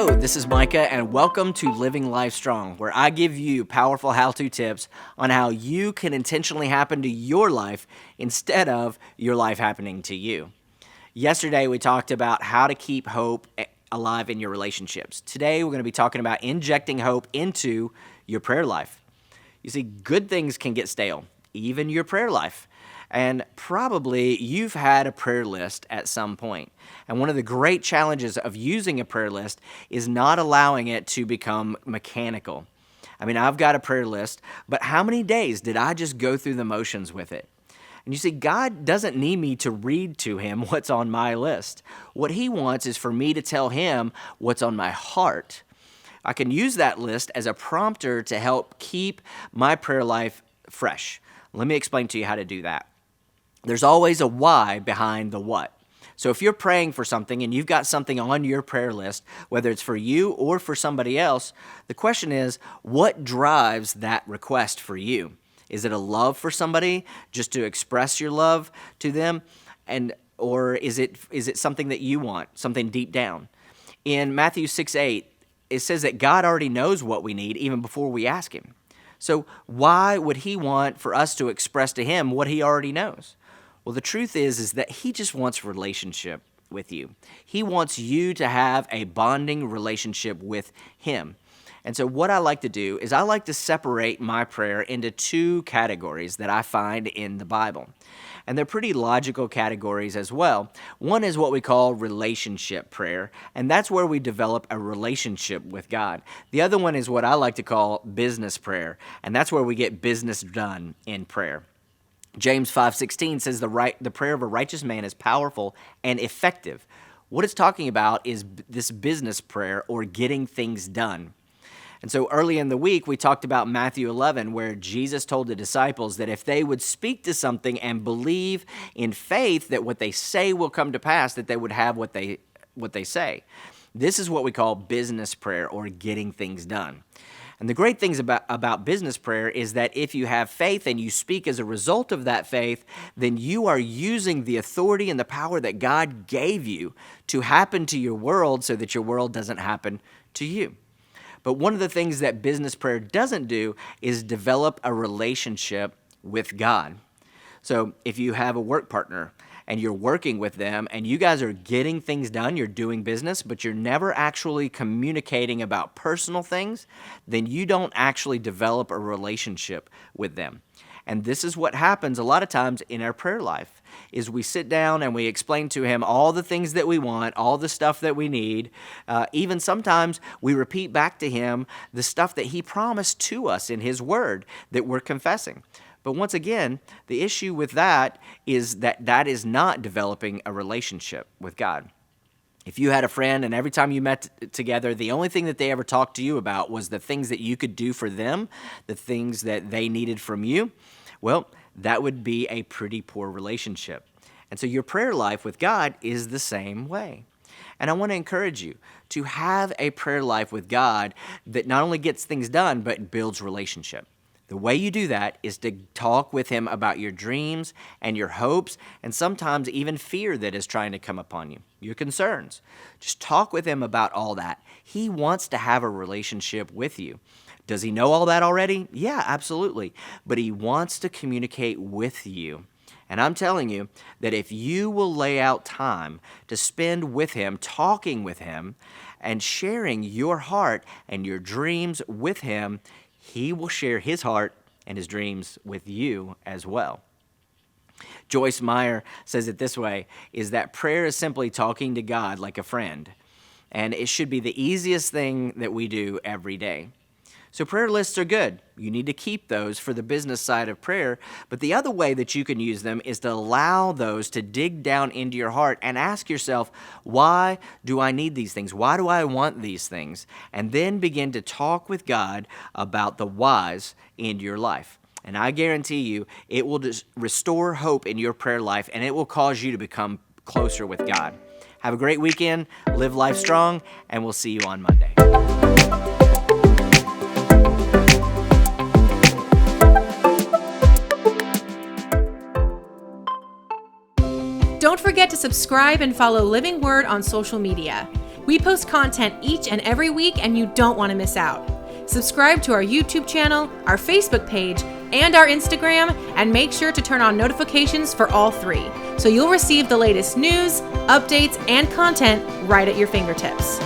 Hello, this is Micah, and welcome to Living Life Strong, where I give you powerful how-to tips on how you can intentionally happen to your life instead of your life happening to you. Yesterday, we talked about how to keep hope alive in your relationships. Today, we're going to be talking about injecting hope into your prayer life. You see, good things can get stale, even your prayer life. And probably you've had a prayer list at some point. And one of the great challenges of using a prayer list is not allowing it to become mechanical. I mean, I've got a prayer list, but how many days did I just go through the motions with it? And you see, God doesn't need me to read to him what's on my list. What he wants is for me to tell him what's on my heart. I can use that list as a prompter to help keep my prayer life fresh. Let me explain to you how to do that. There's always a why behind the what. So if you're praying for something and you've got something on your prayer list, whether it's for you or for somebody else, the question is, what drives that request for you? Is it a love for somebody, just to express your love to them? Or is it something that you want, something deep down? In Matthew 6:8, it says that God already knows what we need even before we ask him. So why would he want for us to express to him what he already knows? Well, the truth is that he just wants relationship with you. He wants you to have a bonding relationship with him. And so what I like to do is I like to separate my prayer into two categories that I find in the Bible. And they're pretty logical categories as well. One is what we call relationship prayer, and that's where we develop a relationship with God. The other one is what I like to call business prayer, and that's where we get business done in prayer. James 5:16 says the prayer of a righteous man is powerful and effective. What it's talking about is this business prayer or getting things done. And so early in the week, we talked about Matthew 11, where Jesus told the disciples that if they would speak to something and believe in faith that what they say will come to pass, that they would have what they say. This is what we call business prayer or getting things done. And the great things about business prayer is that if you have faith and you speak as a result of that faith, then you are using the authority and the power that God gave you to happen to your world so that your world doesn't happen to you. But one of the things that business prayer doesn't do is develop a relationship with God. So if you have a work partner and you're working with them and you guys are getting things done, you're doing business, but you're never actually communicating about personal things, then you don't actually develop a relationship with them. And this is what happens a lot of times in our prayer life, is we sit down and we explain to him all the things that we want, all the stuff that we need. Even sometimes we repeat back to him the stuff that he promised to us in his word that we're confessing. But once again, the issue with that is that is not developing a relationship with God. If you had a friend and every time you met together, the only thing that they ever talked to you about was the things that you could do for them, the things that they needed from you, well, that would be a pretty poor relationship. And so your prayer life with God is the same way. And I want to encourage you to have a prayer life with God that not only gets things done, but builds relationship. The way you do that is to talk with him about your dreams and your hopes and sometimes even fear that is trying to come upon you, your concerns. Just talk with him about all that. He wants to have a relationship with you. Does he know all that already? Yeah, absolutely. But he wants to communicate with you. And I'm telling you that if you will lay out time to spend with him, talking with him, and sharing your heart and your dreams with him, he will share his heart and his dreams with you as well. Joyce Meyer says it this way, is that prayer is simply talking to God like a friend. And it should be the easiest thing that we do every day. So prayer lists are good. You need to keep those for the business side of prayer. But the other way that you can use them is to allow those to dig down into your heart and ask yourself, why do I need these things? Why do I want these things? And then begin to talk with God about the whys in your life. And I guarantee you, it will just restore hope in your prayer life, and it will cause you to become closer with God. Have a great weekend, live life strong, and we'll see you on Monday. Don't forget to subscribe and follow Living Word on social media. We post content each and every week, and you don't want to miss out. Subscribe to our YouTube channel, our Facebook page, and our Instagram, and make sure to turn on notifications for all three, so you'll receive the latest news, updates, and content right at your fingertips.